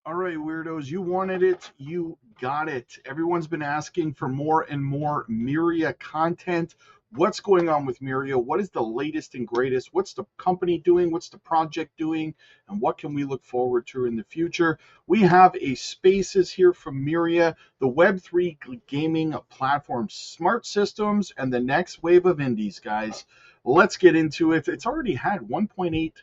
All right, weirdos, you wanted it, you got it. Everyone's been asking for more and more MYRIA content. What's going on with MYRIA? What is the latest and greatest? What's the company doing? What's the project doing? And what can we look forward to in the future? We have a Spaces here from MYRIA, the Web3 gaming platform, smart systems, and the next wave of indies, guys. Let's get into it. It's already had 1.8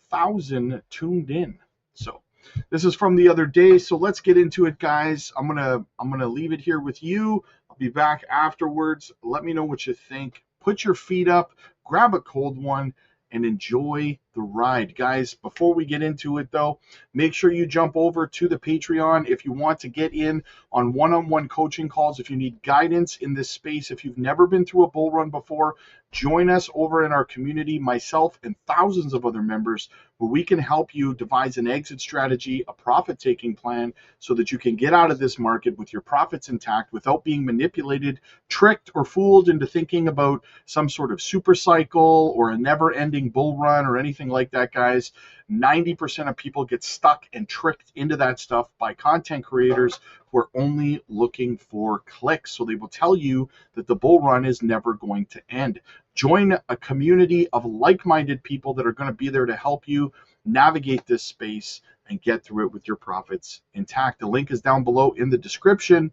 thousand tuned in. So this is from the other day. So let's get into it, guys. I'm gonna leave it here with you. I'll be back afterwards. Let me know what you think. Put your feet up, grab a cold one, and enjoy the ride. Guys, before we get into it though, make sure you jump over to the Patreon if you want to get in on one-on-one coaching calls, if you need guidance in this space, if you've never been through a bull run before, join us over in our community, myself and thousands of other members, where we can help you devise an exit strategy, a profit taking plan, so that you can get out of this market with your profits intact without being manipulated, tricked, or fooled into thinking about some sort of super cycle or a never ending bull run or anything like that, guys. 90% of people get stuck and tricked into that stuff by content creators who are only looking for clicks. So they will tell you that the bull run is never going to end. Join a community of like-minded people that are going to be there to help you navigate this space and get through it with your profits intact. The link is down below in the description.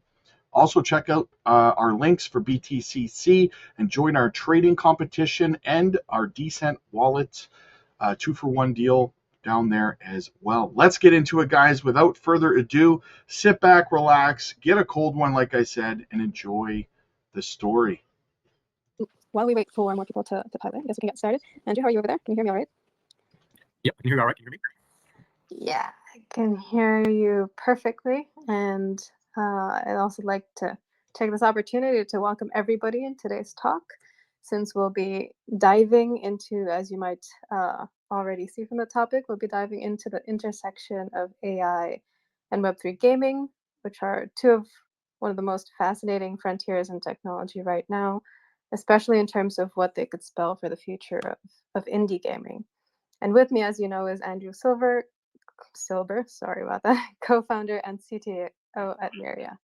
Also, check out our links for BTCC and join our trading competition and our Decent Wallet 2-for-1 deal down there as well. Let's get into it, guys. Without further ado, sit back, relax, get a cold one, like I said, and enjoy the story. While we wait for more people to pilot, I guess we can get started. Andrew, how are you over there? Can you hear me all right? Yep, I can hear you all right. Can you hear me? Yeah, I can hear you perfectly. And I'd also like to take this opportunity to welcome everybody in today's talk, since we'll be diving into, as you might already see from the topic, we'll be diving into the intersection of AI and Web3 gaming, which are one of the most fascinating frontiers in technology right now, especially in terms of what they could spell for the future of indie gaming. And with me, as you know, is Andrew Silver, sorry about that, co-founder and CTO at MYRIA.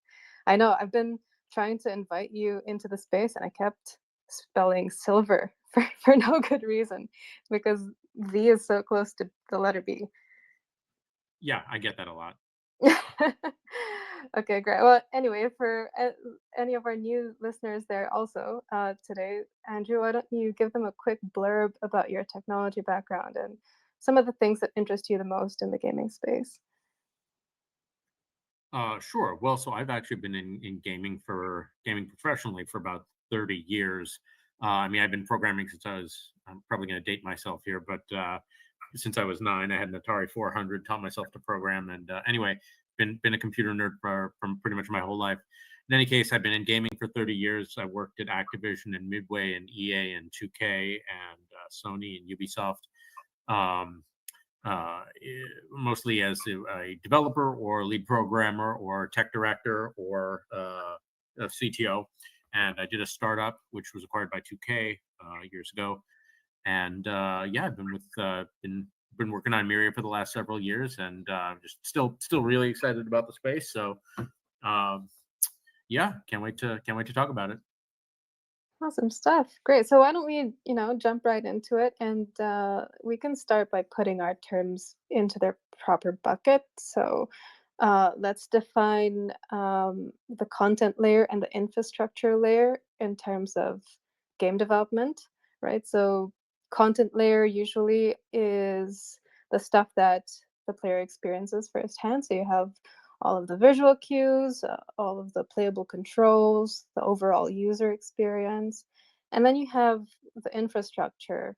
I know I've been trying to invite you into the space and I kept spelling silver for no good reason, because V is so close to the letter B. Yeah, I get that a lot. Okay, great. Well, anyway, for any of our new listeners there also today, Andrew, why don't you give them a quick blurb about your technology background and some of the things that interest you the most in the gaming space? Sure. Well, so I've actually been in gaming professionally for about 30 years. I mean, I've been programming since I'm probably going to date myself here, but since I was 9, I had an Atari 400, taught myself to program. And anyway, been a computer nerd from pretty much my whole life. In any case, I've been in gaming for 30 years. I worked at Activision and Midway and EA and 2K and Sony and Ubisoft. Mostly as a developer or lead programmer or tech director or a CTO. And I did a startup which was acquired by 2K years ago. And yeah, I've been working on MYRIA for the last several years, and just still really excited about the space. So yeah, can't wait to talk about it. Awesome stuff. Great. So why don't we, jump right into it, and we can start by putting our terms into their proper bucket. So let's define the content layer and the infrastructure layer in terms of game development, right? So content layer usually is the stuff that the player experiences firsthand. So you have all of the visual cues, all of the playable controls, the overall user experience. And then you have the infrastructure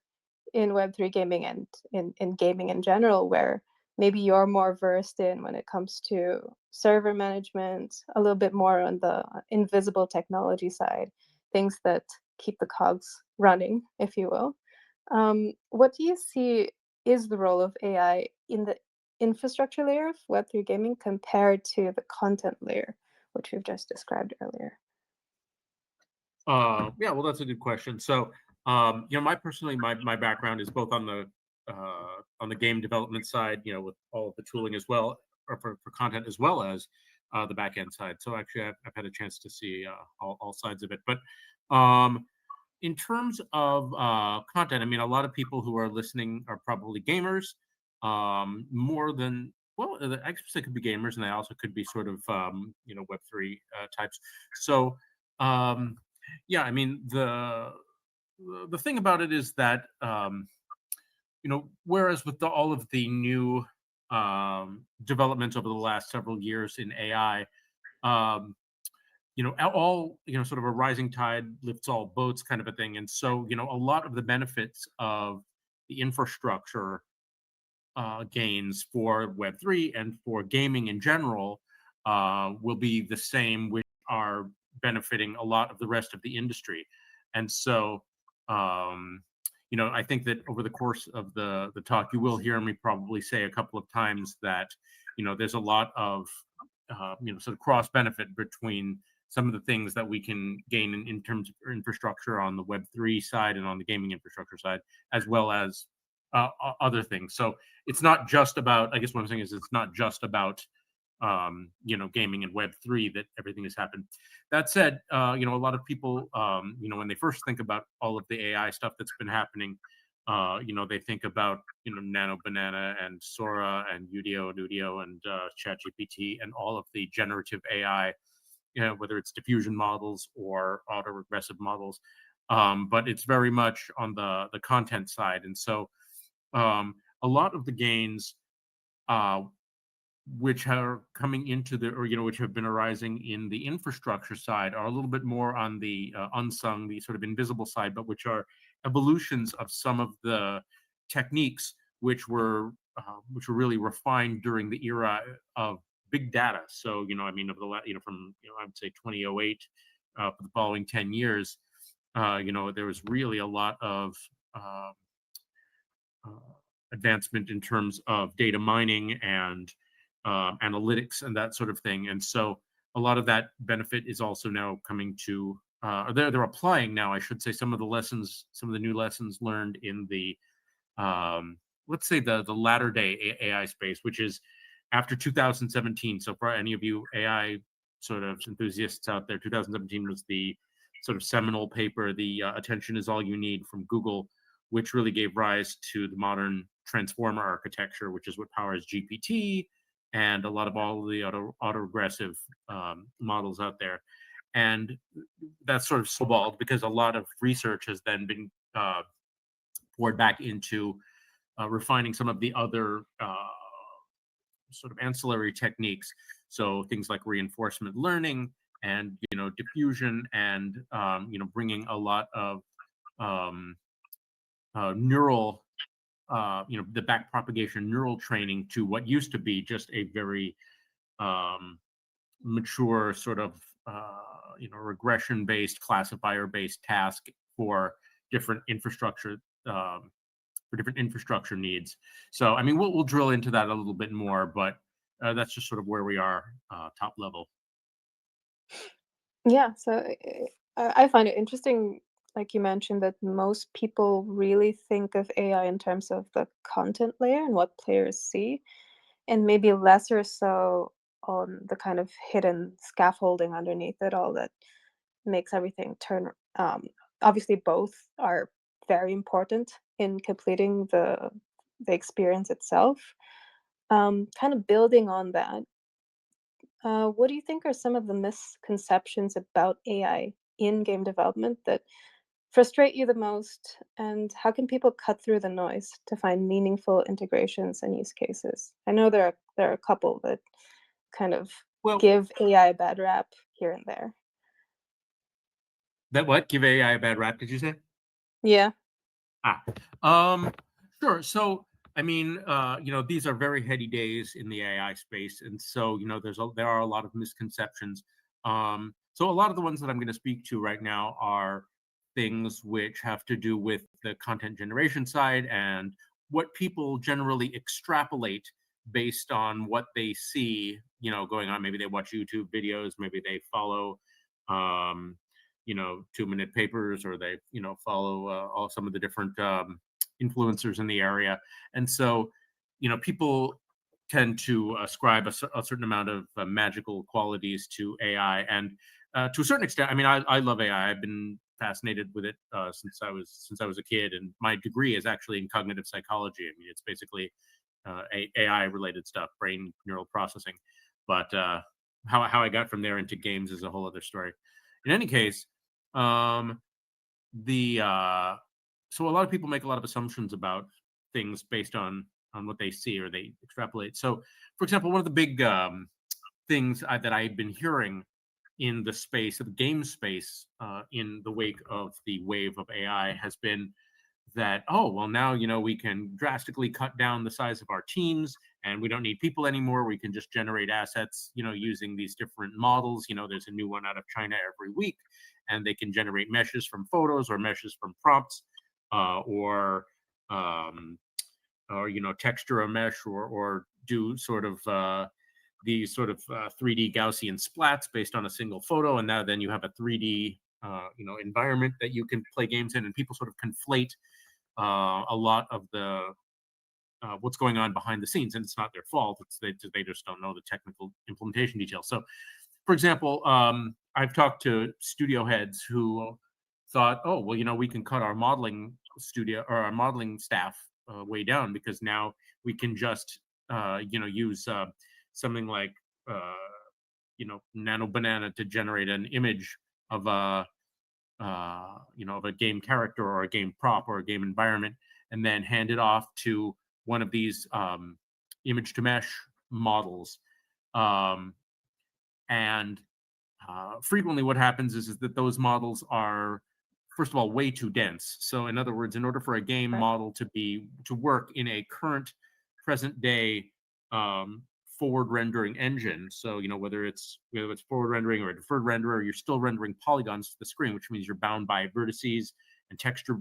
in Web3 gaming and in gaming in general, where maybe you're more versed in when it comes to server management, a little bit more on the invisible technology side, things that keep the cogs running, if you will. What do you see is the role of AI in the infrastructure layer of Web3 gaming compared to the content layer, which we've just described earlier? Yeah, well, that's a good question. So, my background is both on the game development side, with all of the tooling as well for content as well as the back end side. So actually, I've had a chance to see all sides of it. But in terms of content, I mean, a lot of people who are listening are probably gamers, more than well. I guess they could be gamers, and they also could be sort of Web3 types. So yeah, I mean the thing about it is that whereas with all of the new developments over the last several years in AI, um, all sort of a rising tide lifts all boats kind of a thing, and so a lot of the benefits of the infrastructure gains for Web3 and for gaming in general will be the same, which are benefiting a lot of the rest of the industry. And so, I think that over the course of the talk, you will hear me probably say a couple of times that, there's a lot of, sort of cross benefit between some of the things that we can gain in terms of infrastructure on the Web3 side and on the gaming infrastructure side, as well as other things. So it's not just about, I guess what I'm saying is it's not just about, gaming and Web3 that everything has happened. That said, a lot of people, when they first think about all of the AI stuff that's been happening, they think about, Nano Banana and Sora and Udio and ChatGPT and all of the generative AI, whether it's diffusion models or autoregressive models. But it's very much on the content side. And so a lot of the gains which are coming into which have been arising in the infrastructure side are a little bit more on the unsung, the sort of invisible side, but which are evolutions of some of the techniques which were really refined during the era of big data. So, I mean, of the from I would say 2008 for the following 10 years, there was really a lot of uh, advancement in terms of data mining and analytics and that sort of thing. And so a lot of that benefit is also now coming to, they're applying now, I should say, some of the new lessons learned in the, let's say the latter day AI space, which is after 2017. So for any of you AI sort of enthusiasts out there, 2017 was the sort of seminal paper, the Attention is All You Need from Google, which really gave rise to the modern transformer architecture, which is what powers GPT and a lot of all of the autoregressive models out there. And that's sort of snowballed because a lot of research has then been poured back into refining some of the other sort of ancillary techniques. So things like reinforcement learning and, diffusion and, bringing a lot of neural the back propagation neural training to what used to be just a very mature sort of regression based classifier based task for different infrastructure needs. So I mean we'll drill into that a little bit more, but that's just sort of where we are top level. Yeah, so I find it interesting, like you mentioned, that most people really think of AI in terms of the content layer and what players see, and maybe lesser so on the kind of hidden scaffolding underneath it all that makes everything turn. Obviously, both are very important in completing the experience itself. Kind of building on that, what do you think are some of the misconceptions about AI in game development that frustrate you the most? And how can people cut through the noise to find meaningful integrations and use cases? I know there are a couple that kind of Well, give AI a bad rap here and there. that what give AI a bad rap? Did you say? Yeah. Ah, um, sure. So, I mean, these are very heady days in the AI space, and so there are a lot of misconceptions. So a lot of the ones that I'm going to speak to right now are things which have to do with the content generation side and what people generally extrapolate based on what they see, going on. Maybe they watch YouTube videos, maybe they follow um, 2-minute papers, or they follow all some of the different influencers in the area. And so people tend to ascribe a certain amount of magical qualities to AI, and to a certain extent, I mean, I love AI. I've been fascinated with it since I was a kid, and my degree is actually in cognitive psychology. I mean, it's basically AI related stuff, brain neural processing. But how I got from there into games is a whole other story. In any case, um, the so a lot of people make a lot of assumptions about things based on what they see, or they extrapolate. So, for example, one of the big things that I've been hearing in the space of the game space in the wake of the wave of AI has been that, oh, well, now, we can drastically cut down the size of our teams, and we don't need people anymore. We can just generate assets, using these different models. There's a new one out of China every week, and they can generate meshes from photos or meshes from prompts, or um, texture a mesh, or do sort of these sort of 3D Gaussian splats based on a single photo, and now then you have a 3D environment that you can play games in, and people sort of conflate a lot of the what's going on behind the scenes, and it's not their fault. It's they just don't know the technical implementation details. So, for example, I've talked to studio heads who thought, oh, well, we can cut our modeling studio or our modeling staff way down, because now we can just use something like Nano Banana to generate an image of a of a game character or a game prop or a game environment, and then hand it off to one of these image to mesh models. Um, and frequently what happens is that those models are, first of all, way too dense. So in other words, in order for a game model to work in a current present day forward rendering engine, so whether it's forward rendering or a deferred renderer, you're still rendering polygons to the screen, which means you're bound by vertices and texture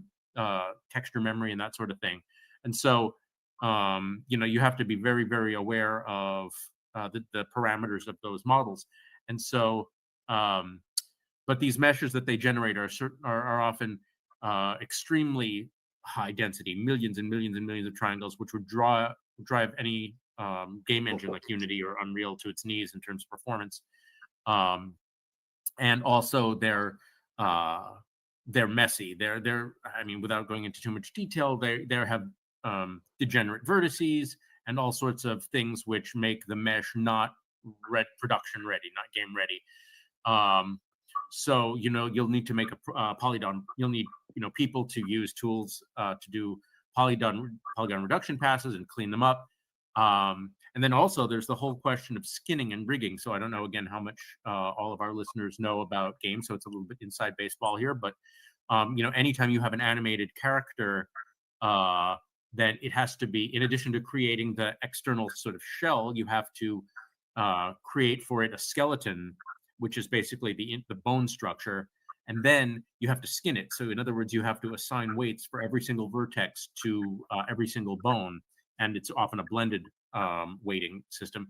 memory and that sort of thing. And so you have to be very, very aware of the parameters of those models. And so but these meshes that they generate are often extremely high density, millions and millions and millions of triangles, which would drive any game engine like Unity or Unreal to its knees in terms of performance. And also they're messy. They're I mean, without going into too much detail, they have degenerate vertices and all sorts of things which make the mesh not production ready, not game ready. So you'll need to make a polygon. You'll need people to use tools to do polygon reduction passes and clean them up. And then also there's the whole question of skinning and rigging. So I don't know again how much all of our listeners know about games. So it's a little bit inside baseball here, but anytime you have an animated character, then it has to be, in addition to creating the external sort of shell, you have to create for it a skeleton, which is basically the bone structure, and then you have to skin it. So in other words, you have to assign weights for every single vertex to every single bone, and it's often a blended weighting system.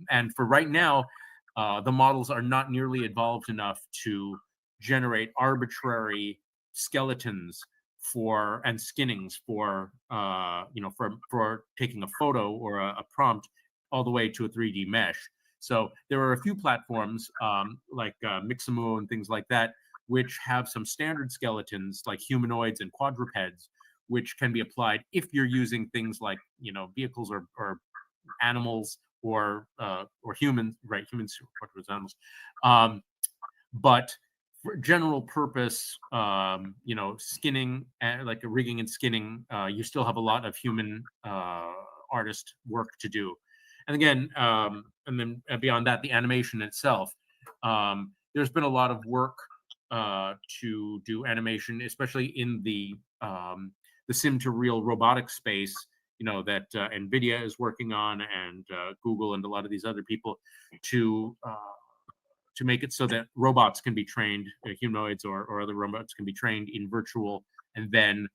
And for right now, the models are not nearly evolved enough to generate arbitrary skeletons and skinnings for for taking a photo or a prompt all the way to a 3D mesh. So there are a few platforms like Mixamo and things like that, which have some standard skeletons like humanoids and quadrupeds, which can be applied if you're using things like vehicles or animals or humans, right? Humans, quadrupeds, animals. But for general purpose, skinning, like rigging and skinning, you still have a lot of human artist work to do. And again, and then beyond that, the animation itself. There's been a lot of work to do animation, especially in the sim to real robotic space. That NVIDIA is working on, and Google and a lot of these other people to make it so that robots can be trained, humanoids or other robots can be trained in virtual and then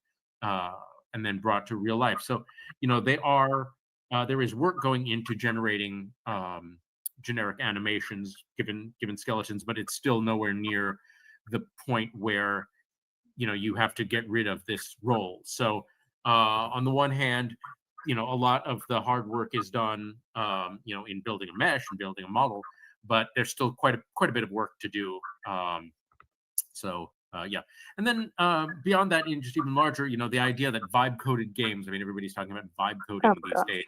brought to real life. So there is work going into generating generic animations given skeletons, but it's still nowhere near the point where you have to get rid of this role. So on the one hand, you know, a lot of the hard work is done, you know, in building a mesh and building a model, but there's still quite a bit of work to do. Yeah, and then beyond that, in just even larger, you know, the idea that vibe coded games. I mean, everybody's talking about vibe Oh coding these gosh. days.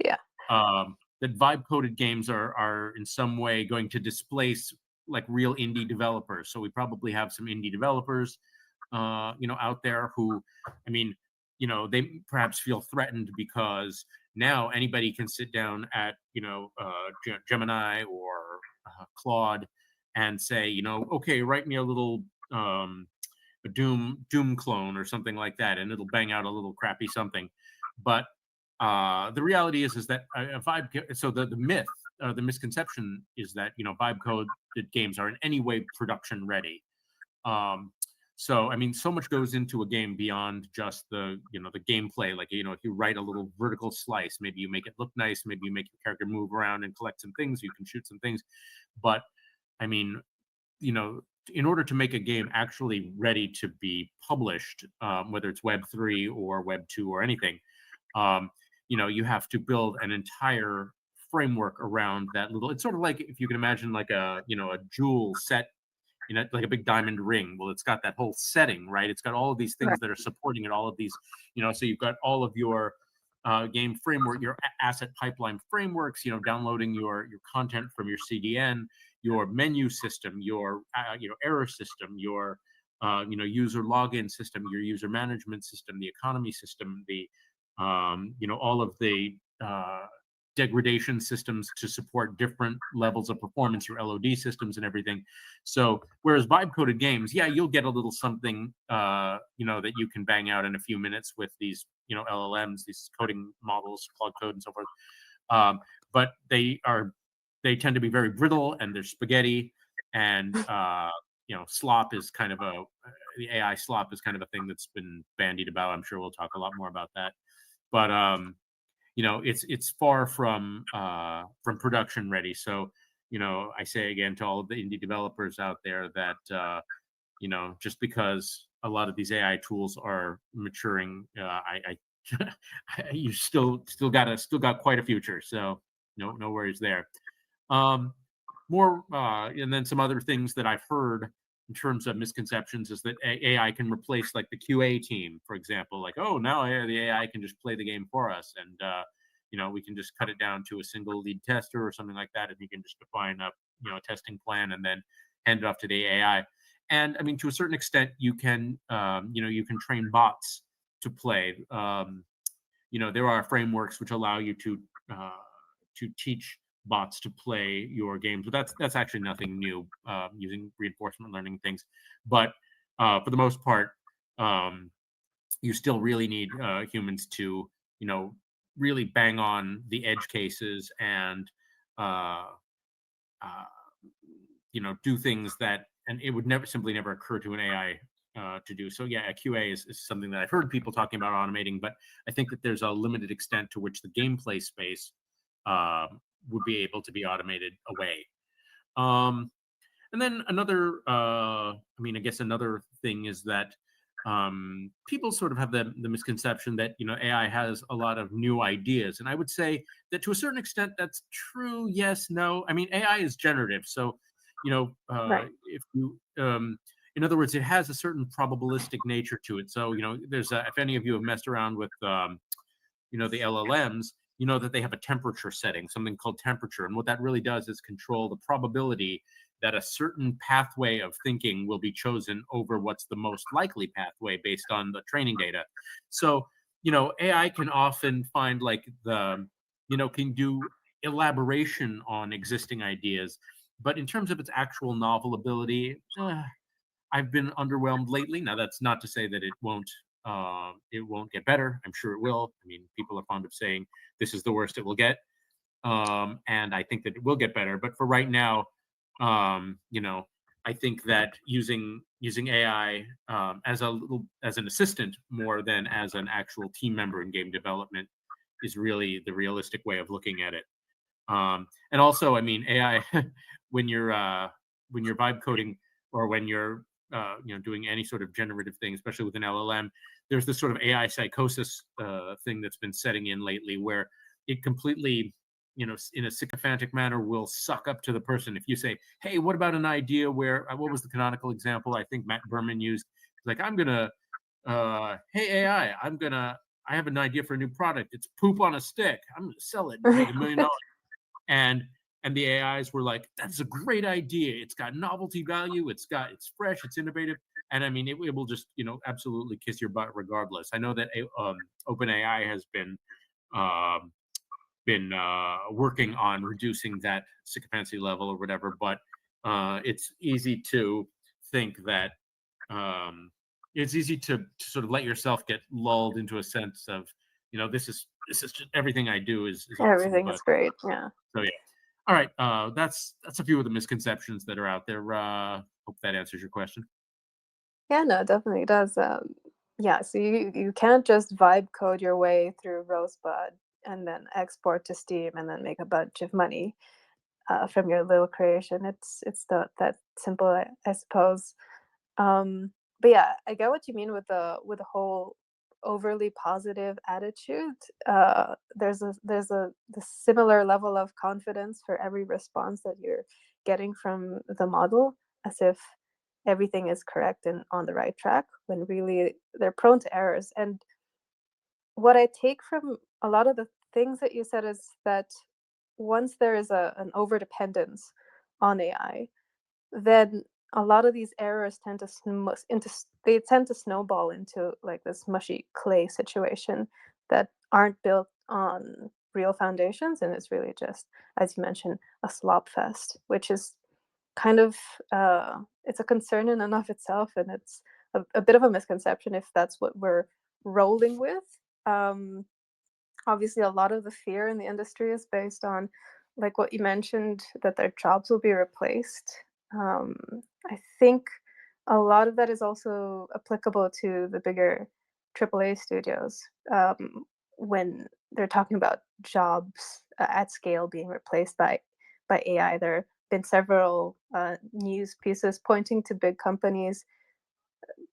Yeah. That vibe coded games are in some way going to displace like real indie developers. So we probably have some indie developers, you know, out there who, I mean, you know, they perhaps feel threatened because now anybody can sit down at, you know, Gemini or Claude and say, you know, okay, write me a little a Doom clone or something like that, and it'll bang out a little crappy something. But the reality is that a so the myth, the misconception is that, you know, vibe coded games are in any way production ready. Um, so I mean, so much goes into a game beyond just the, you know, the gameplay. Like, you know, if you write a little vertical slice, maybe you make it look nice, maybe you make your character move around and collect some things, you can shoot some things. But I mean, you know, in order to make a game actually ready to be published, whether it's Web3 or Web2 or anything, um, you know, you have to build an entire framework around that little. It's sort of like, if you can imagine, like a, you know, a jewel set, you know, like a big diamond ring. Well, it's got that whole setting, right? It's got all of these Right. things that are supporting it, all of these, you know, so you've got all of your game framework, your asset pipeline frameworks, you know, downloading your content from your CDN, your menu system, your you know, error system, your you know, user login system, your user management system, the economy system, the you know, all of the degradation systems to support different levels of performance, your LOD systems and everything. So whereas vibe coded games, yeah, you'll get a little something, you know, that you can bang out in a few minutes with these, you know, LLMs, these coding models, Claude Code and so forth. But they tend to be very brittle, and they're spaghetti, and you know, slop is kind of the AI slop is kind of a thing that's been bandied about. I'm sure we'll talk a lot more about that. But you know, it's far from production ready. So, you know, I say again to all of the indie developers out there that you know, just because a lot of these AI tools are maturing, you still got quite a future. So no worries there. Um, More and then some other things that I've heard in terms of misconceptions is that AI can replace like the QA team, for example. Like, oh, now the AI can just play the game for us, and you know, we can just cut it down to a single lead tester or something like that, and he can just define a, you know, a testing plan and then hand it off to the AI. And I mean, to a certain extent, you can you know, you can train bots to play. You know, there are frameworks which allow you uh, to teach bots to play your games, but that's actually nothing new, using reinforcement learning things. But for the most part, um, you still really need humans to, you know, really bang on the edge cases and uh, uh, you know, do things that, and it would never occur to an AI to do. So yeah, a QA is something that I've heard people talking about automating, but I think that there's a limited extent to which the gameplay space would be able to be automated away. Um, and then another, I mean, I guess another thing is that people sort of have the misconception that, you know, AI has a lot of new ideas, and I would say that to a certain extent that's true. Yes, no. I mean, AI is generative, so, you know, Right. if you in other words, it has a certain probabilistic nature to it. So, you know, there's if any of you have messed around with you know, the LLMs, you know that they have a temperature setting, something called temperature. And what that really does is control the probability that a certain pathway of thinking will be chosen over what's the most likely pathway based on the training data. So, you know, AI can often find like you know, can do elaboration on existing ideas. But in terms of its actual novel ability, I've been underwhelmed lately. Now, that's not to say that it won't get better. I'm sure it will. I mean, people are fond of saying this is the worst it will get, and I think that it will get better. But for right now, you know, I think that using AI as an assistant more than as an actual team member in game development is really the realistic way of looking at it. And also, I mean, AI when when you're vibe coding or when you're you know, doing any sort of generative thing, especially with an LLM, there's this sort of AI psychosis thing that's been setting in lately, where it completely, in a sycophantic manner, will suck up to the person. If you say, "Hey, what about an idea where?" What was the canonical example I think Matt Berman used? Like, I'm gonna, hey AI, I have an idea for a new product. It's poop on a stick. I'm gonna sell it and make $1 million. And and the AIs were like, "That's a great idea. It's got novelty value. It's fresh. It's innovative." And I mean, it will just absolutely kiss your butt regardless. I know that OpenAI has um, been working on reducing that sycophancy level or whatever, but it's easy to think that it's easy to sort of let yourself get lulled into a sense of, this is just everything I do is awesome. Everything But is great. Yeah. so yeah. All right. That's a few of the misconceptions that are out there. Hope that answers your question. Yeah, no, it definitely does. Yeah, so you can't just vibe code your way through Rosebud and then export to Steam and then make a bunch of money from your little creation. It's not that simple, I suppose. But yeah, I get what you mean with the whole overly positive attitude. There's a the similar level of confidence for every response that you're getting from the model, as if everything is correct and on the right track, when really they're prone to errors. And what I take from a lot of the things that you said is that once there is an over dependence on AI, then a lot of these errors tend to they tend to snowball into like this mushy clay situation that aren't built on real foundations, and it's really just, as you mentioned, a slop fest, which is kind of it's a concern in and of itself, and it's a bit of a misconception if that's what we're rolling with. um, Obviously a lot of the fear in the industry is based on, like what you mentioned, that their jobs will be replaced. um, I think a lot of that is also applicable to the bigger AAA studios, when they're talking about jobs at scale being replaced by AI. There have been several news pieces pointing to big companies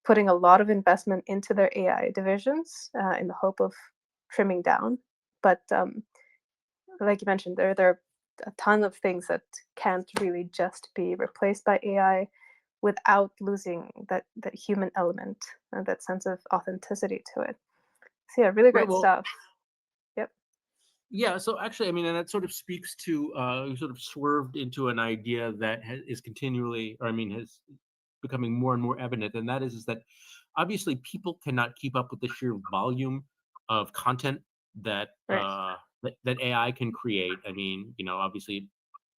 putting a lot of investment into their AI divisions in the hope of trimming down. But like you mentioned, there are a ton of things that can't really just be replaced by AI without losing that human element and that sense of authenticity to it. So yeah, really Right. great Well, stuff. Yep. yeah. So actually, I mean, and that sort of speaks to you sort of swerved into an idea that is continually, or I mean, has becoming more and more evident, and that is that obviously people cannot keep up with the sheer volume of content that Right. that AI can create. I mean, obviously it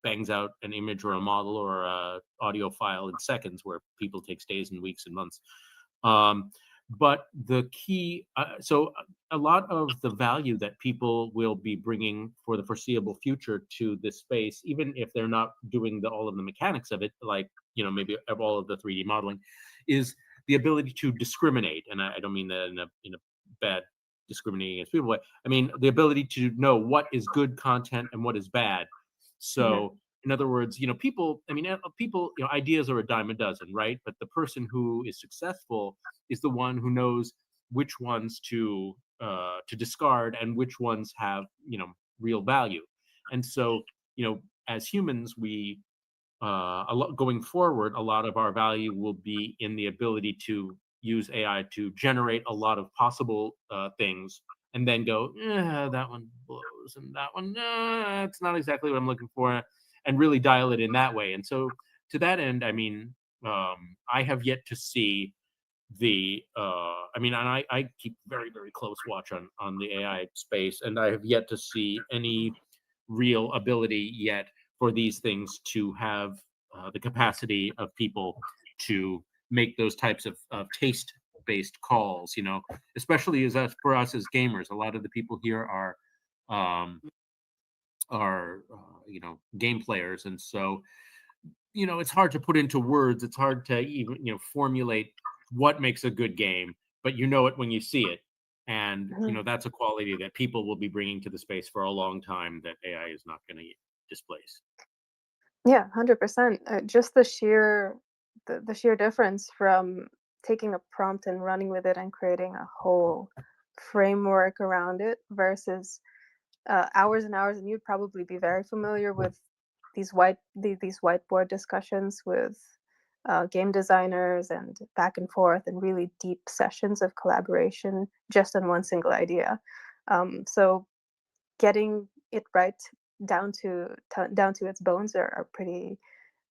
bangs out an image or a model or a audio file in seconds, where people takes days and weeks and months. Um, but the key, so a lot of the value that people will be bringing for the foreseeable future to this space, even if they're not doing all of the mechanics of it, like maybe of all of the 3D modeling, is the ability to discriminate. And I don't mean that in a bad discriminating against people way. I mean the ability to know what is good content and what is bad. Mhm. So in other words, people, I mean, people, ideas are a dime a dozen, right? But the person who is successful is the one who knows which ones to discard and which ones have real value. And so as humans, we a lot going forward, a lot of our value will be in the ability to use AI to generate a lot of possible things, and then go, that one blows, and that one, it's not exactly what I'm looking for, and really dial it in that way. And so, to that end, I mean, I have yet to see I mean, and I keep very, very close watch on the AI space, and I have yet to see any real ability yet for these things to have the capacity of people to make those types of taste based calls, especially for us as gamers. A lot of the people here um, are game players, and so it's hard to put into words. It's hard to even formulate what makes a good game, but it when you see it. And Mhm. that's a quality that people will be bringing to the space for a long time that AI is not going to displace. Yeah, 100%. Just the sheer difference from taking a prompt and running with it and creating a whole framework around it versus hours and hours. And you'd probably be very familiar with these whiteboard discussions with game designers and back and forth and really deep sessions of collaboration just on one single idea. So getting it right down to its bones are pretty.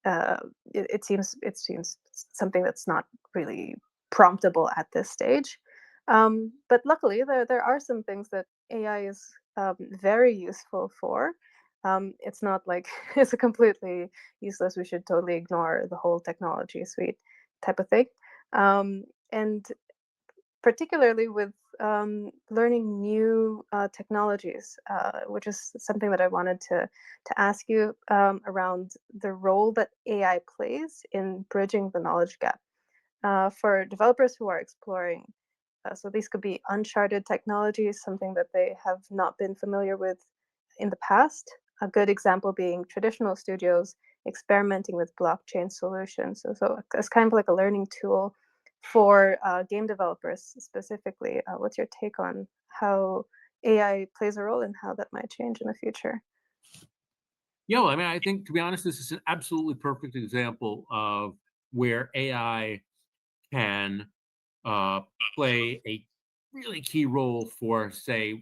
It seems something that's not really promptable at this stage. But luckily, there are some things that AI is very useful for. It's not like it's a completely useless. We should totally ignore the whole technology suite type of thing. And particularly with learning new technologies, which is something that I wanted to ask you around the role that AI plays in bridging the knowledge gap for developers who are exploring. So these could be uncharted technologies, something that they have not been familiar with in the past. A good example being traditional studios experimenting with blockchain solutions. So it's kind of like a learning tool for game developers specifically. What's your take on how AI plays a role and how that might change in the future? Yeah, I mean, I think, to be honest, this is an absolutely perfect example of where AI can uh, play a really key role for, say,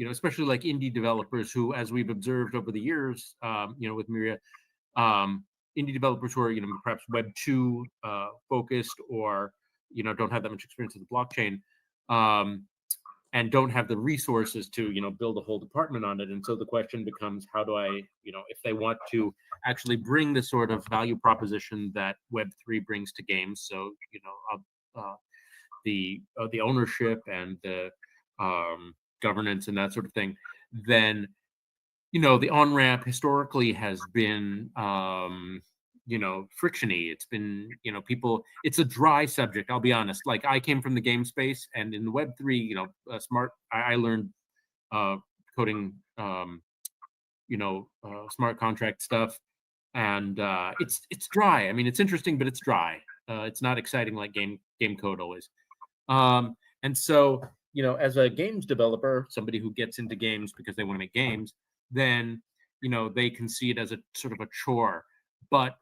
especially like indie developers who, as we've observed over the years, with MYRIA, um, indie developers who are, perhaps Web2 focused, or, don't have that much experience with the blockchain, and don't have the resources to, build a whole department on it. And so the question becomes, how do I, if they want to actually bring the sort of value proposition that Web3 brings to games, so, the ownership and the governance and that sort of thing, then the on ramp historically has been frictiony. It's been people. It's a dry subject. I'll be honest. Like, I came from the game space, and in the Web3, I learned coding, smart contract stuff, and it's dry. I mean, it's interesting, but it's dry. It's not exciting like game code always. And so, as a games developer, somebody who gets into games because they want to make games, then, they can see it as a sort of a chore. But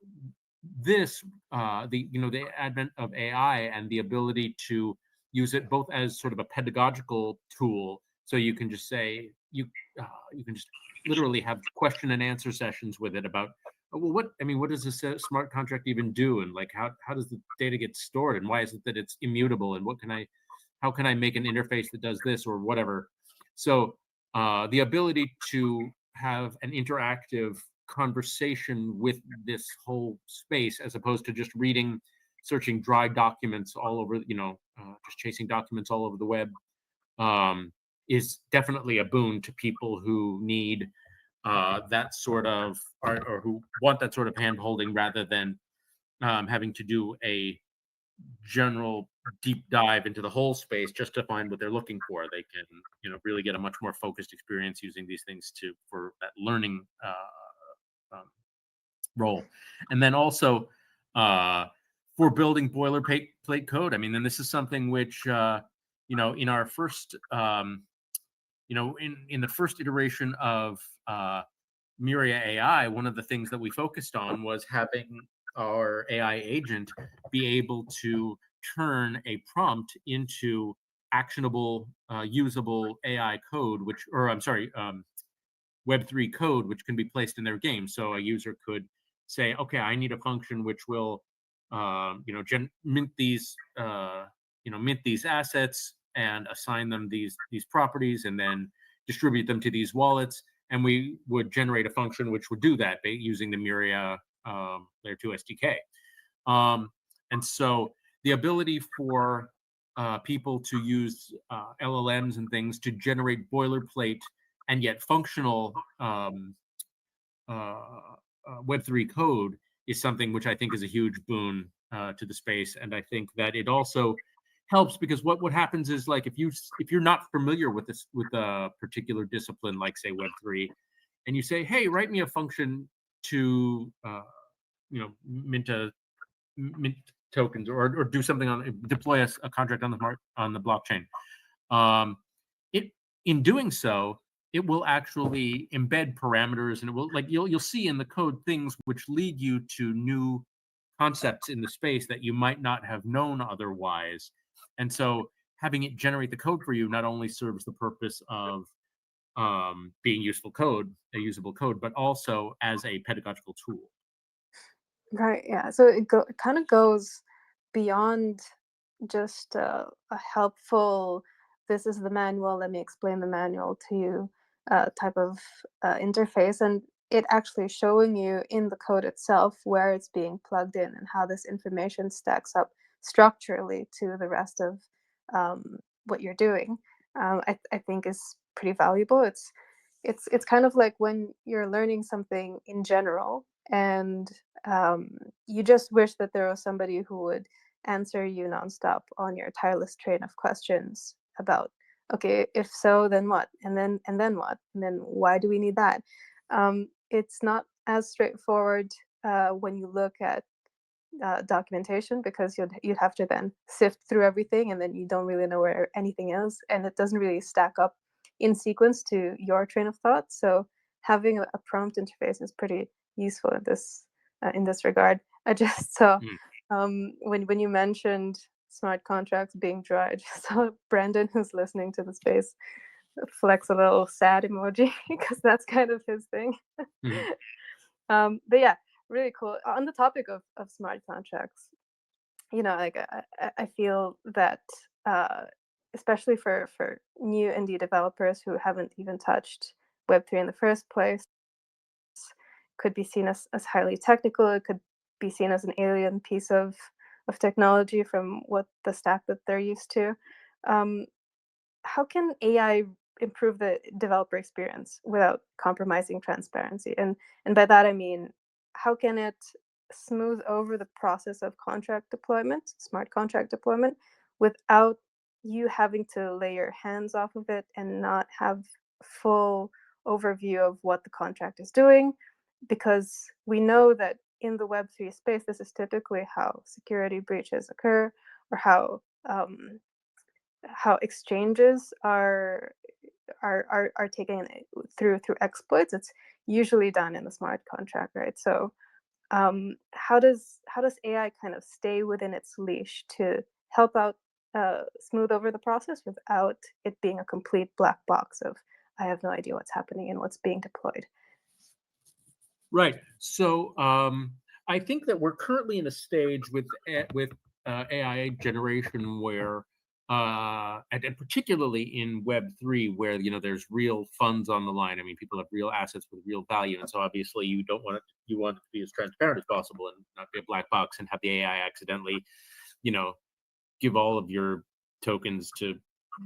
this, the advent of AI and the ability to use it both as sort of a pedagogical tool, so you can just say, you can just literally have question and answer sessions with it about, well, what does this smart contract even do? And like, how does the data get stored? And why is it that it's immutable? And how can I make an interface that does this or whatever? So the ability to have an interactive conversation with this whole space, as opposed to just searching dry documents all over, just chasing documents all over the web, is definitely a boon to people who need that sort of, or who want that sort of hand holding, rather than having to do a general deep dive into the whole space just to find what they're looking for. They can, really get a much more focused experience using these things for that learning role. And then also for building boilerplate code. I mean, then this is something which, in our first, in the first iteration of MYRIA AI, one of the things that we focused on was having our AI agent be able to turn a prompt into actionable, usable AI code, Web3 code, which can be placed in their game. So a user could say, okay, I need a function which will, mint these, mint these assets and assign them these properties, and then distribute them to these wallets. And we would generate a function which would do that using the MYRIA Layer 2 SDK. And so the ability for people to use LLMs and things to generate boilerplate and yet functional Web3 code is something which I think is a huge boon to the space. And I think that it also helps, because what happens is, like, if you're not familiar with a particular discipline, like say Web3, and you say, hey, write me a function to mint tokens or do something deploy a contract on the blockchain. It in doing so, it will actually embed parameters, and it will, like, you'll see in the code things which lead you to new concepts in the space that you might not have known otherwise. And so having it generate the code for you not only serves the purpose of being a usable code, but also as a pedagogical tool. Right. Yeah. So it kind of goes beyond just a helpful, this is the manual, let me explain the manual to you type of interface. And it actually showing you in the code itself where it's being plugged in and how this information stacks up structurally to the rest of what you're doing. I think is pretty valuable. It's kind of like when you're learning something in general, and you just wish that there was somebody who would answer you nonstop on your tireless train of questions about, okay, if so, then what, and then what, and then why do we need that? It's not as straightforward when you look at documentation, because you'd have to then sift through everything, and then you don't really know where anything is, and it doesn't really stack up in sequence to your train of thought. So having a prompt interface is pretty useful in this regard. I just saw when you mentioned smart contracts being dry, I just saw Brandon, who's listening to the space, flex a little sad emoji because that's kind of his thing. But yeah, really cool. On the topic of smart contracts, like I feel that especially for new indie developers who haven't even touched Web3 in the first place, could be seen as highly technical. It could be seen as an alien piece of technology from what the stack that they're used to. How can AI improve the developer experience without compromising transparency? And by that I mean, how can it smooth over the process of contract deployment, smart contract deployment, without you having to lay your hands off of it and not have full overview of what the contract is doing? Because we know that in the Web3 space, this is typically how security breaches occur, or how exchanges are taken through exploits. It's usually done in the smart contract, right? So how does AI kind of stay within its leash to help out smooth over the process without it being a complete black box of, I have no idea what's happening and what's being deployed? Right. So I think that we're currently in a stage with AI generation where, and particularly in Web3, where there's real funds on the line. I mean, people have real assets with real value, and so obviously you want it to be as transparent as possible and not be a black box and have the AI accidentally, give all of your tokens to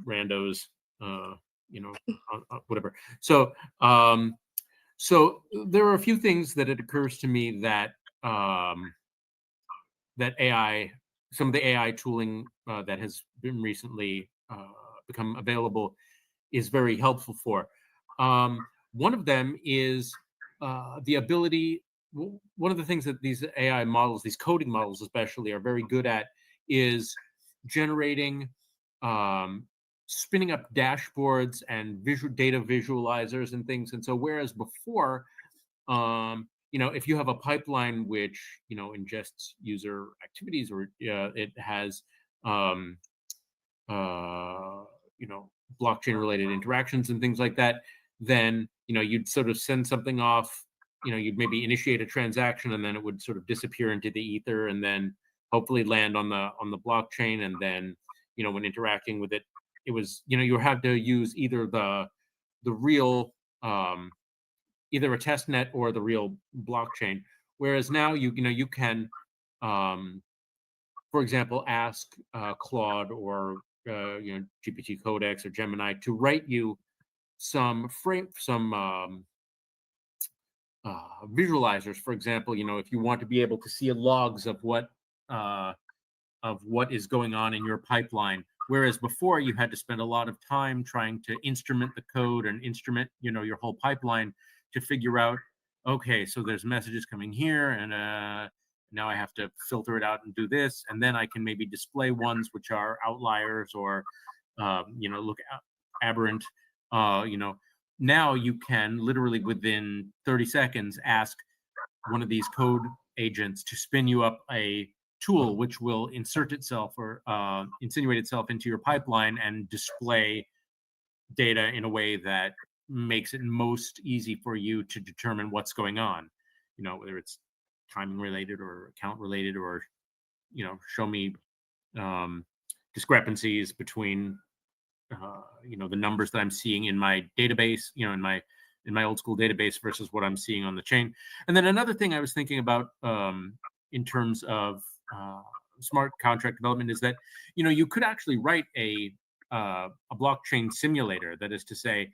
randos, whatever. So. So there are a few things that it occurs to me that that some of the AI tooling that has been recently become available is very helpful for. One of them is the ability. One of the things that these AI models, these coding models especially, are very good at is generating, spinning up dashboards and visual data visualizers and things. And so whereas before, if you have a pipeline which ingests user activities, or it has blockchain related interactions and things like that, then you'd sort of send something off. You'd maybe initiate a transaction, and then it would sort of disappear into the ether, and then hopefully land on the blockchain. And then when interacting with it, it was you had to use either the real either a test net or the real blockchain. Whereas now you can, for example, ask Claude or GPT Codex or Gemini to write you some visualizers. For example, if you want to be able to see logs of what is going on in your pipeline. Whereas before you had to spend a lot of time trying to instrument the code and instrument your whole pipeline to figure out, okay, so there's messages coming here, and Now I have to filter it out and do this, and then I can maybe display ones which are outliers or look aberrant. Now you can literally within 30 seconds ask one of these code agents to spin you up a tool which will insert itself or insinuate itself into your pipeline and display data in a way that makes it most easy for you to determine what's going on, whether it's timing related or account related, or show me discrepancies between the numbers that I'm seeing in my database, in my old school database versus what I'm seeing on the chain. And then another thing I was thinking about in terms of smart contract development is that you could actually write a blockchain simulator. That is to say,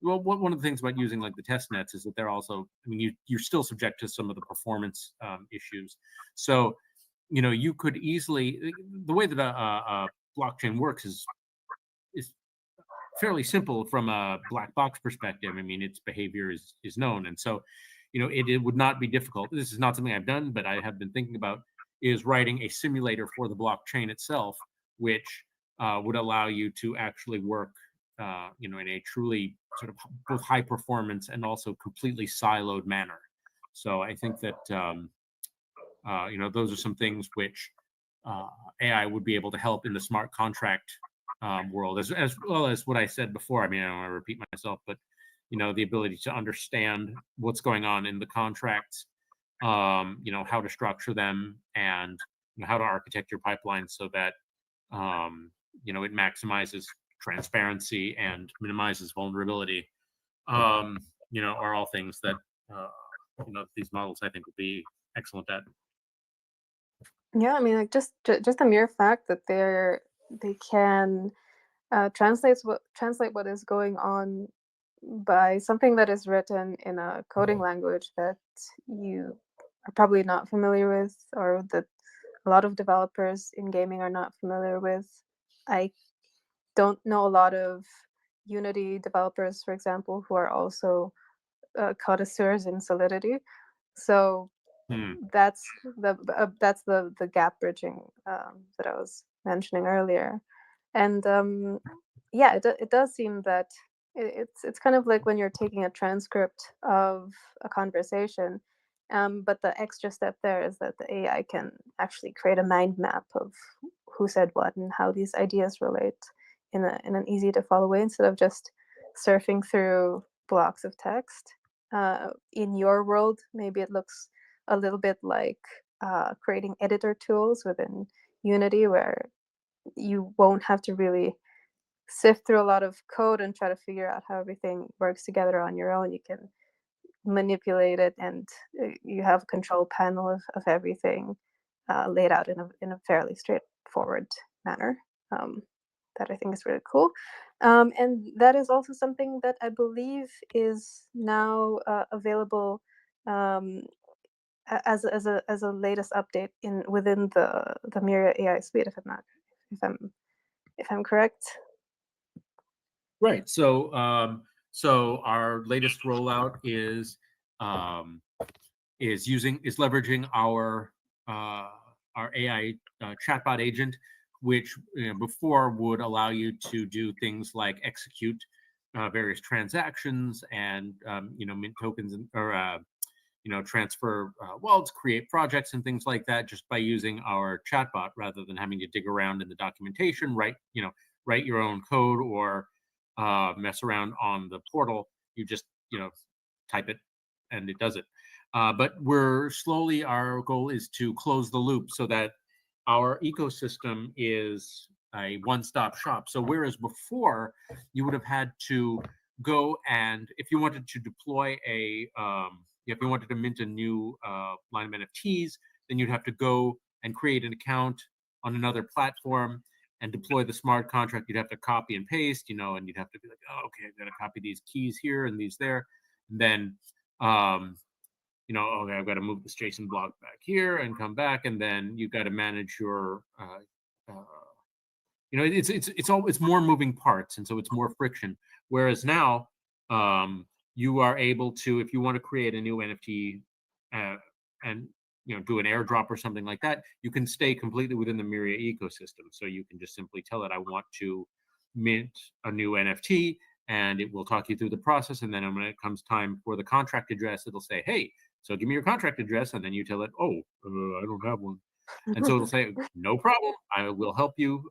well, one of the things about using like the test nets is that they're also, you're still subject to some of the performance issues. So you could easily, the way that a blockchain works is fairly simple from a black box perspective. Its behavior is known, and so it would not be difficult. This is not something I've done, but I have been thinking about is writing a simulator for the blockchain itself, which would allow you to actually work in a truly sort of both high performance and also completely siloed manner. So I think that those are some things which AI would be able to help in the smart contract world, as well as what I said before. I don't want to repeat myself, but the ability to understand what's going on in the contracts, how to structure them, and how to architect your pipeline so that it maximizes transparency and minimizes vulnerability. Are all things that these models I think would be excellent at. Yeah, like just the mere fact that they can translate what is going on by something that is written in a coding language that you are probably not familiar with, or that a lot of developers in gaming are not familiar with. I don't know a lot of Unity developers, for example, who are also connoisseurs in Solidity. So that's the gap bridging that I was mentioning earlier. And yeah, it does seem that it's kind of like when you're taking a transcript of a conversation, but the extra step there is that the AI can actually create a mind map of who said what and how these ideas relate in an easy to follow way, instead of just surfing through blocks of text. In your world, maybe it looks a little bit like creating editor tools within Unity, where you won't have to really sift through a lot of code and try to figure out how everything works together on your own. You can manipulate it, and you have a control panel of everything laid out in a fairly straightforward manner. That I think is really cool. And that is also something that I believe is now available as a latest update within the MYRIA AI suite, if I'm correct. Right. So our latest rollout is leveraging our AI chatbot agent, which before would allow you to do things like execute various transactions and mint tokens or transfer wallets, create projects and things like that, just by using our chatbot, rather than having to dig around in the documentation, write your own code, or mess around on the portal. You just type it and it does it. But our goal is to close the loop so that our ecosystem is a one-stop shop. So whereas before you would have had to go, and if you wanted to deploy if you wanted to mint a new line of NFTs, then you'd have to go and create an account on another platform and deploy the smart contract. You'd have to copy and paste, and you'd have to be like, oh, okay, I've got to copy these keys here and these there. And then, okay, I've got to move this JSON block back here and come back. And then you've got to manage your, it's more moving parts. And so it's more friction. Whereas now, you are able to, if you want to create a new NFT and do an airdrop or something like that, you can stay completely within the MYRIA ecosystem. So you can just simply tell it, I want to mint a new NFT, and it will talk you through the process. And then when it comes time for the contract address, it'll say, hey, so give me your contract address. And then you tell it, oh, I don't have one. And so it'll say, no problem, I will help you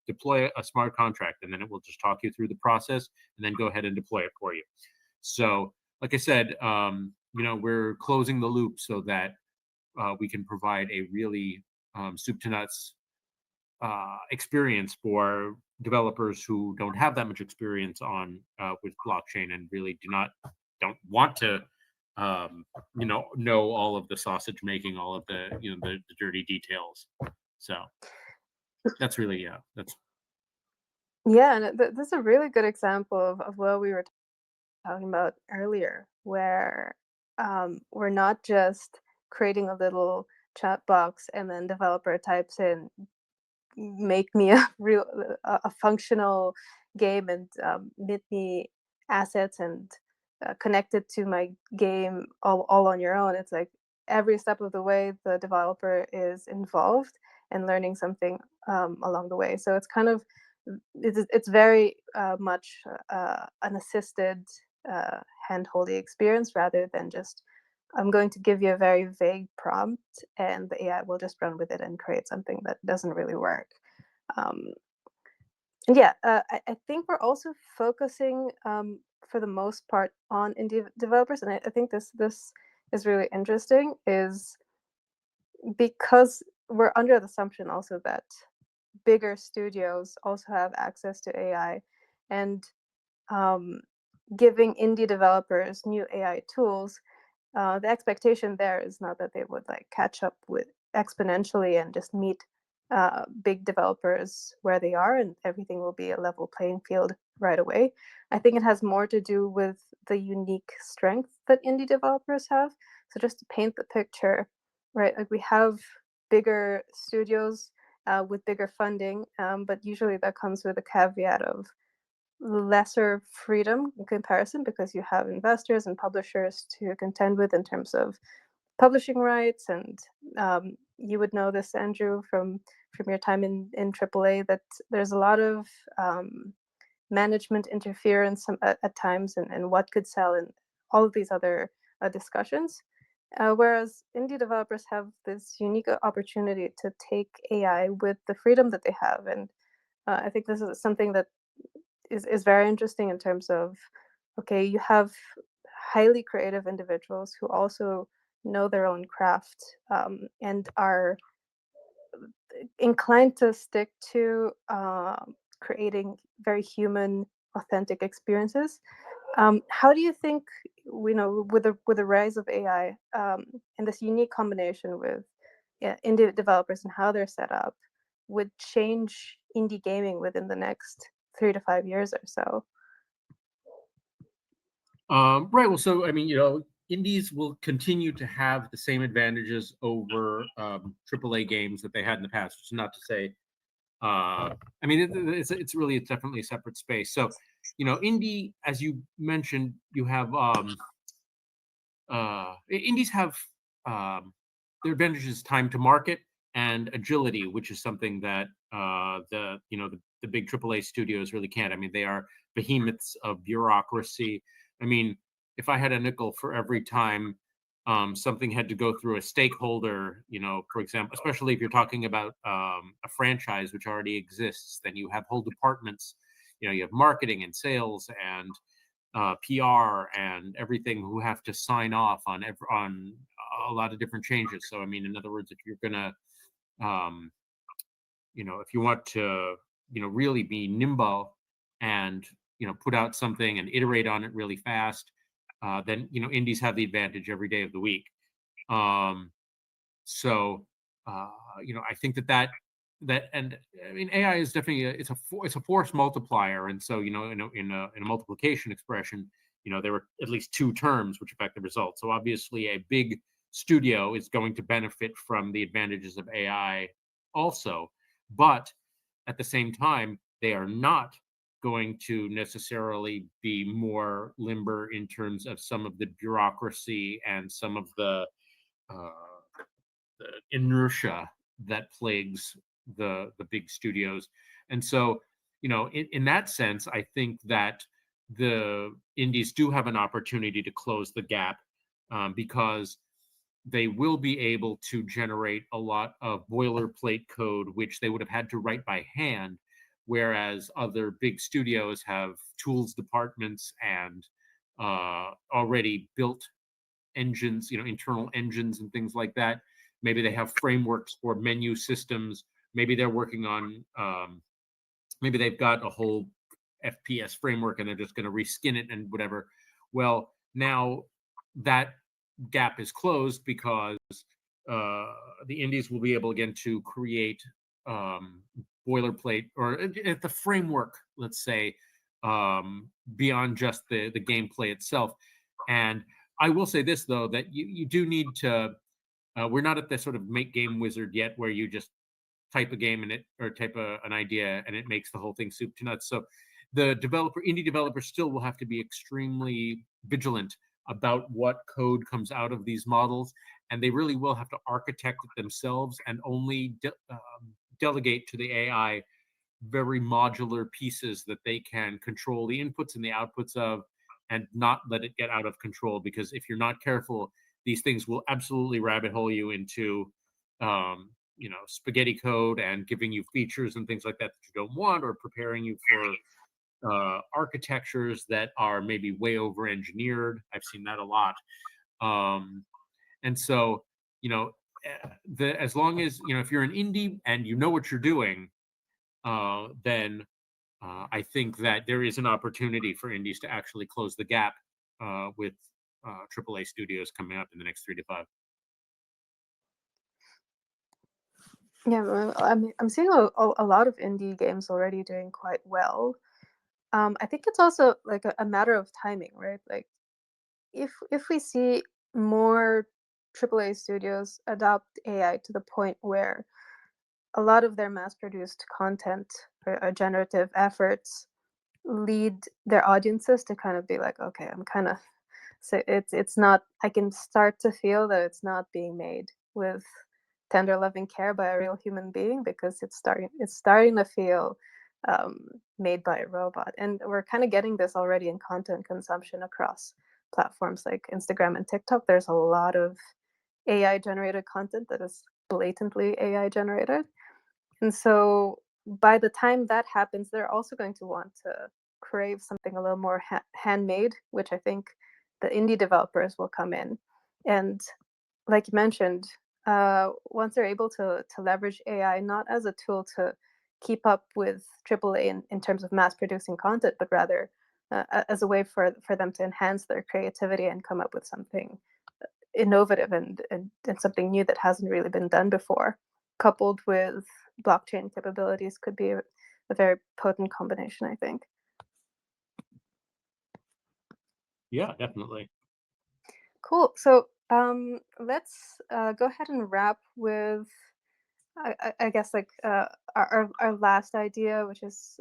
deploy a smart contract. And then it will just talk you through the process and then go ahead and deploy it for you. So, like I said, we're closing the loop so that we can provide a really soup to nuts experience for developers who don't have that much experience on with blockchain and really don't want to know all of the sausage making, all of the dirty details. So that's really that's Yeah, and this is a really good example of what we were talking about earlier, where we're not just creating a little chat box and then developer types in, make me a functional game and knit me assets and connect it to my game all on your own. It's like every step of the way the developer is involved and learning something along the way. So it's kind of it's very much an assisted hand-holdy experience rather than just I'm going to give you a very vague prompt and the AI will just run with it and create something that doesn't really work. Um, and yeah, I think we're also focusing for the most part on indie developers, and I think this is really interesting, is because we're under the assumption also that bigger studios also have access to AI, and um, giving indie developers new AI tools, the expectation there is not that they would like catch up with exponentially and just meet big developers where they are and everything will be a level playing field right away. I think it has more to do with the unique strength that indie developers have. So just to paint the picture, right? Like we have bigger studios with bigger funding, but usually that comes with a caveat of lesser freedom in comparison because you have investors and publishers to contend with in terms of publishing rights. And you would know this, Andrew, from your time in AAA, that there's a lot of management interference at times and what could sell and all of these other discussions. Whereas indie developers have this unique opportunity to take AI with the freedom that they have. And I think this is something that is very interesting in terms of, okay, you have highly creative individuals who also know their own craft and are inclined to stick to creating very human, authentic experiences. How do you think, with the rise of AI and this unique combination with indie developers and how they're set up, would change indie gaming within the next 3 to 5 years or so? Right. Well, so I mean, indies will continue to have the same advantages over AAA games that they had in the past. Which is not to say, I mean, it's definitely a separate space. So, indie, as you mentioned, you have indies have their advantages: time to market and agility, which is something that the big AAA studios really can't. I mean, they are behemoths of bureaucracy. I mean, if I had a nickel for every time something had to go through a stakeholder, for example, especially if you're talking about a franchise which already exists, then you have whole departments. You have marketing and sales and PR and everything who have to sign off on a lot of different changes. So, I mean, in other words, if you're gonna, um, if you want to, really be nimble and put out something and iterate on it really fast, then indies have the advantage every day of the week. Um, so, I think that and I mean AI is definitely it's a force multiplier, and so in a multiplication expression, there were at least two terms which affect the result. So obviously, a big studio is going to benefit from the advantages of AI also, but at the same time, they are not going to necessarily be more limber in terms of some of the bureaucracy and some of the uh, inertia that plagues the big studios. And so, in that sense, I think that the indies do have an opportunity to close the gap, because they will be able to generate a lot of boilerplate code, which they would have had to write by hand, whereas other big studios have tools departments and already built engines, internal engines and things like that. Maybe they have frameworks for menu systems. Maybe they're working on, maybe they've got a whole FPS framework and they're just going to reskin it and whatever. Well, now that gap is closed because the indies will be able again to create boilerplate or at the framework, let's say, beyond just the gameplay itself. And I will say this though, that you do need to. We're not at the sort of make game wizard yet, where you just type a game in it or type an idea and it makes the whole thing soup to nuts. So the indie developers still will have to be extremely vigilant about what code comes out of these models, and they really will have to architect it themselves and only delegate to the AI very modular pieces that they can control the inputs and the outputs of, and not let it get out of control. Because if you're not careful, these things will absolutely rabbit hole you into spaghetti code and giving you features and things like that that you don't want, or preparing you for architectures that are maybe way over engineered. I've seen that a lot. And so, as long as, if you're an indie and you know what you're doing, then I think that there is an opportunity for indies to actually close the gap with AAA studios coming up in the next 3 to 5. Yeah, I'm seeing a lot of indie games already doing quite well. I think it's also like a matter of timing, right? Like if we see more AAA studios adopt AI to the point where a lot of their mass-produced content or generative efforts lead their audiences to kind of be like, okay, I'm kind of, so it's not, I can start to feel that it's not being made with tender loving care by a real human being, because it's starting to feel made by a robot. And we're kind of getting this already in content consumption across platforms like Instagram and TikTok. There's a lot of AI generated content that is blatantly AI generated. And so by the time that happens, they're also going to want to crave something a little more handmade, which I think the indie developers will come in. And like you mentioned, once they're able to leverage AI not as a tool to keep up with AAA in terms of mass producing content, but rather as a way for them to enhance their creativity and come up with something innovative and something new that hasn't really been done before, coupled with blockchain capabilities, could be a very potent combination, I think. Yeah, definitely. Cool. So let's go ahead and wrap with, I guess, like our last idea, which is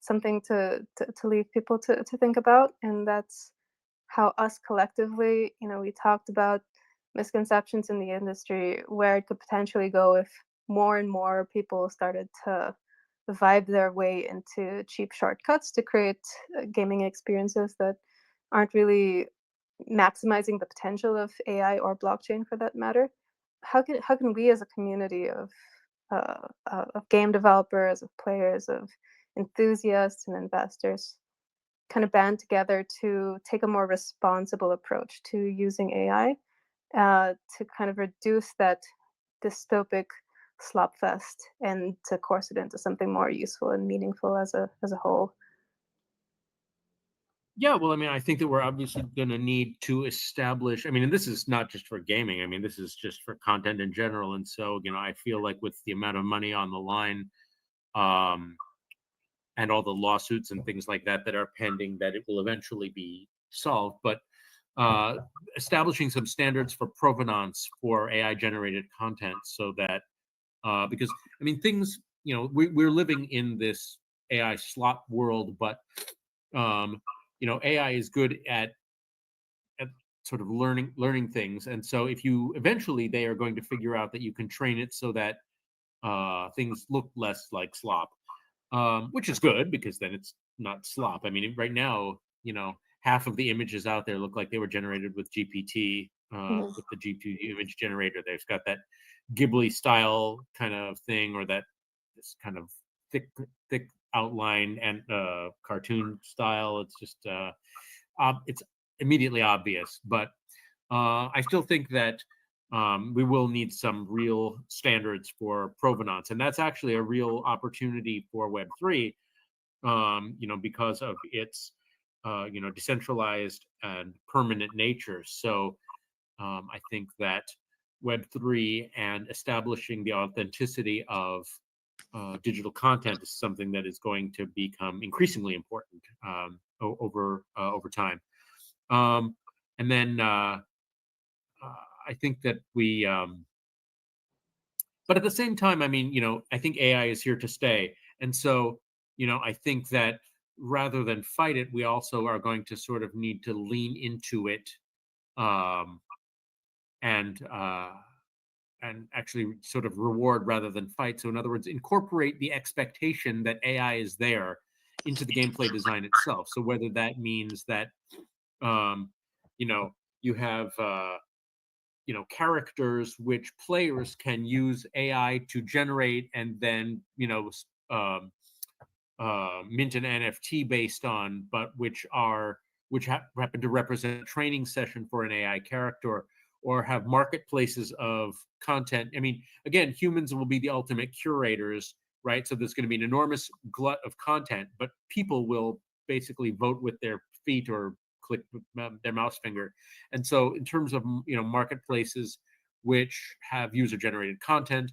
something to leave people to think about, and that's how us collectively, we talked about misconceptions in the industry, where it could potentially go if more and more people started to vibe their way into cheap shortcuts to create gaming experiences that aren't really maximizing the potential of AI or blockchain, for that matter. How can we, as a community of game developers, of players, of enthusiasts and investors, kind of band together to take a more responsible approach to using AI to kind of reduce that dystopic slop fest and to course it into something more useful and meaningful as a whole? Yeah, well, I mean, I think that we're obviously going to need to establish. I mean, and this is not just for gaming. I mean, this is just for content in general. And so, I feel like with the amount of money on the line, um, and all the lawsuits and things like that that are pending, that it will eventually be solved. But establishing some standards for provenance for AI generated content, so that because I mean, things, we're living in this AI slop world, but AI is good at sort of learning things. And so if you eventually they are going to figure out that you can train it so that things look less like slop, which is good because then it's not slop. I mean, right now, half of the images out there look like they were generated with GPT, with the GPT image generator. They've got that Ghibli style kind of thing, or that this kind of thick outline and cartoon style. It's just it's immediately obvious, but I still think that we will need some real standards for provenance, and that's actually a real opportunity for Web3. Because of its decentralized and permanent nature. So I think that Web3 and establishing the authenticity of digital content is something that is going to become increasingly important over time. And then I think that we, but at the same time, I mean, I think AI is here to stay. And so, I think that rather than fight it, we also are going to sort of need to lean into it, and actually sort of reward rather than fight. So in other words, incorporate the expectation that AI is there into the gameplay design itself. So whether that means that, you have, characters which players can use AI to generate and then, mint an NFT based on, but which happen to represent a training session for an AI character, or have marketplaces of content. I mean, again, humans will be the ultimate curators, right? So there's going to be an enormous glut of content, but people will basically vote with their feet or click with their mouse finger. And so in terms of, marketplaces which have user generated content,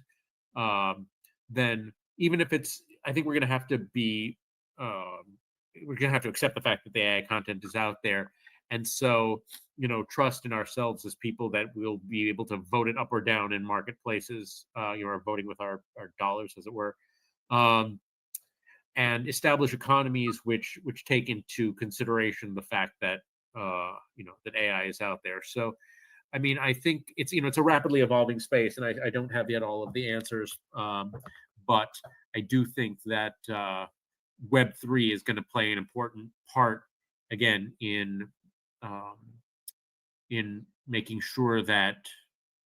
then even if I think we're going to have to be, we're going to have to accept the fact that the AI content is out there. And so, trust in ourselves as people that we'll be able to vote it up or down in marketplaces, voting with our dollars, as it were, and establish economies which take into consideration the fact that, that AI is out there. So, I mean, I think it's a rapidly evolving space, and I don't have yet all of the answers, but I do think that Web3 is going to play an important part, again, in making sure that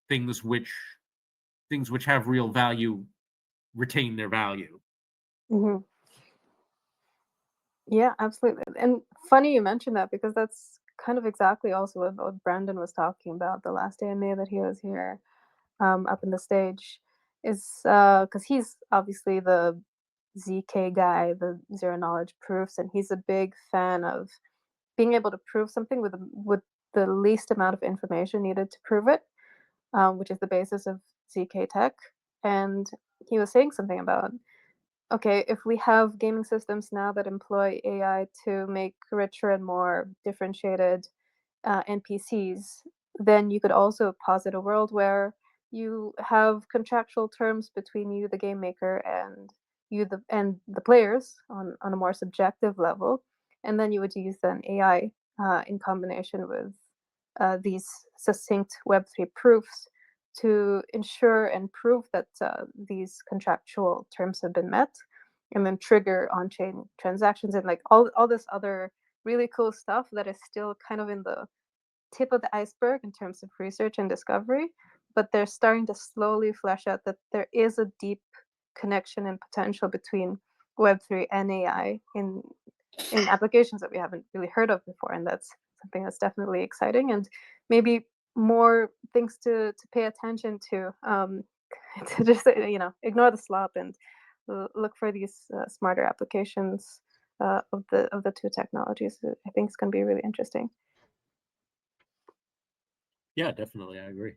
things which have real value retain their value. Mm-hmm. Yeah, absolutely. And funny you mentioned that, because that's kind of exactly also what Brandon was talking about the last AMA that he was here, up in the stage, is because he's obviously the ZK guy, the zero knowledge proofs, and he's a big fan of being able to prove something with the least amount of information needed to prove it, which is the basis of ZK tech. And he was saying something about, okay, if we have gaming systems now that employ AI to make richer and more differentiated NPCs, then you could also posit a world where you have contractual terms between you, the game maker, and the players on a more subjective level, and then you would use an AI in combination with these succinct Web3 proofs to ensure and prove that these contractual terms have been met, and then trigger on-chain transactions and like all this other really cool stuff that is still kind of in the tip of the iceberg in terms of research and discovery, but they're starting to slowly flesh out that there is a deep connection and potential between Web3 and AI in applications that we haven't really heard of before, and that's something that's definitely exciting, and maybe more things to pay attention to just ignore the slop and look for these smarter applications of the two technologies. I think it's going to be really interesting. Yeah, definitely, I agree.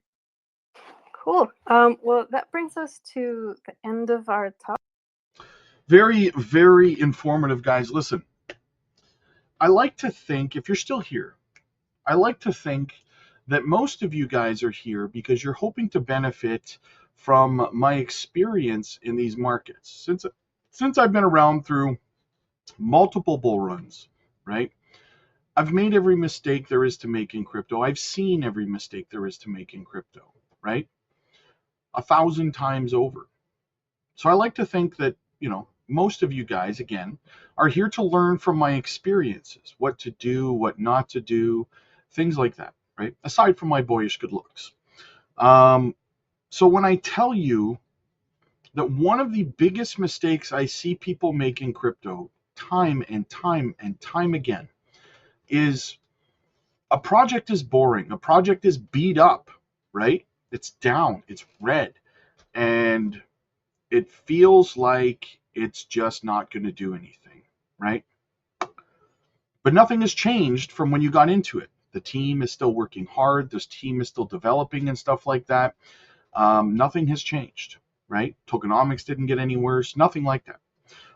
Cool. Well, that brings us to the end of our talk. Very, very informative, guys. Listen, I like to think, if you're still here, I like to think that most of you guys are here because you're hoping to benefit from my experience in these markets. Since I've been around through multiple bull runs, right? I've made every mistake there is to make in crypto. I've seen every mistake there is to make in crypto, right? 1,000 times over. So I like to think that, most of you guys, again, are here to learn from my experiences, what to do, what not to do, things like that, right? Aside from my boyish good looks. So when I tell you that one of the biggest mistakes I see people make in crypto time and time and time again is a project is boring, a project is beat up, right? It's down, it's red, and it feels like it's just not going to do anything, right? But nothing has changed from when you got into it. The team is still working hard, this team is still developing and stuff like that. Nothing has changed, right? Tokenomics didn't get any worse, nothing like that.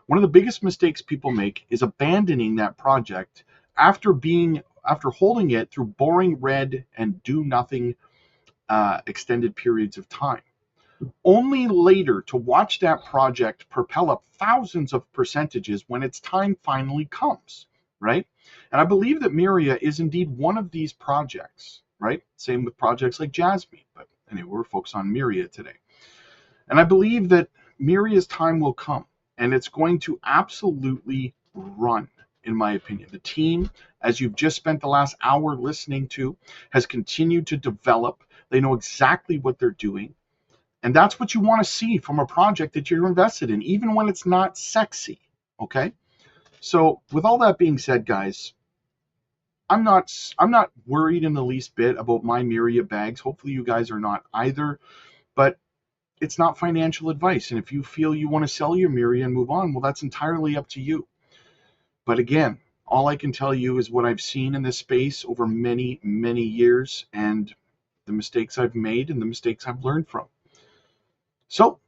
One of the biggest mistakes people make is abandoning that project after holding it through boring red and do nothing extended periods of time, only later to watch that project propel up thousands of percentages when its time finally comes, right? And I believe that MYRIA is indeed one of these projects, right? Same with projects like Jasmine, but anyway, we're focused on MYRIA today. And I believe that MYRIA's time will come, and it's going to absolutely run, in my opinion. The team, as you've just spent the last hour listening to, has continued to develop. They know exactly what they're doing. And that's what you want to see from a project that you're invested in, even when it's not sexy, okay? So with all that being said, guys, I'm not worried in the least bit about my MYRIA bags. Hopefully you guys are not either, but it's not financial advice. And if you feel you want to sell your MYRIA and move on, well, that's entirely up to you. But again, all I can tell you is what I've seen in this space over many, many years and the mistakes I've made and the mistakes I've learned from. So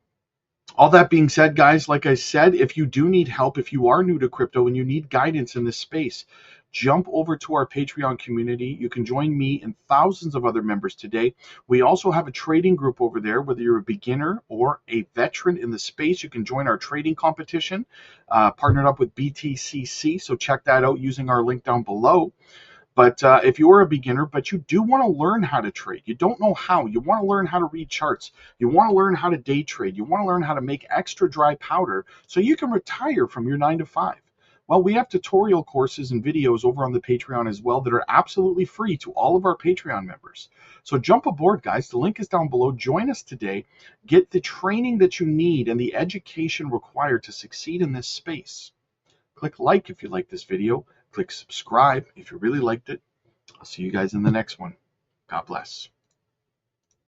all that being said, guys, like I said, if you do need help, if you are new to crypto and you need guidance in this space, jump over to our Patreon community. You can join me and thousands of other members today. We also have a trading group over there. Whether you're a beginner or a veteran in the space, you can join our trading competition, partnered up with BTCC. So check that out using our link down below. But if you're a beginner, but you do want to learn how to trade, you don't know how, you want to learn how to read charts, you want to learn how to day trade, you want to learn how to make extra dry powder so you can retire from your 9 to 5. Well, we have tutorial courses and videos over on the Patreon as well that are absolutely free to all of our Patreon members. So jump aboard, guys. The link is down below. Join us today. Get the training that you need and the education required to succeed in this space. Click like if you like this video. Click subscribe if you really liked it. I'll see you guys in the next one. God bless.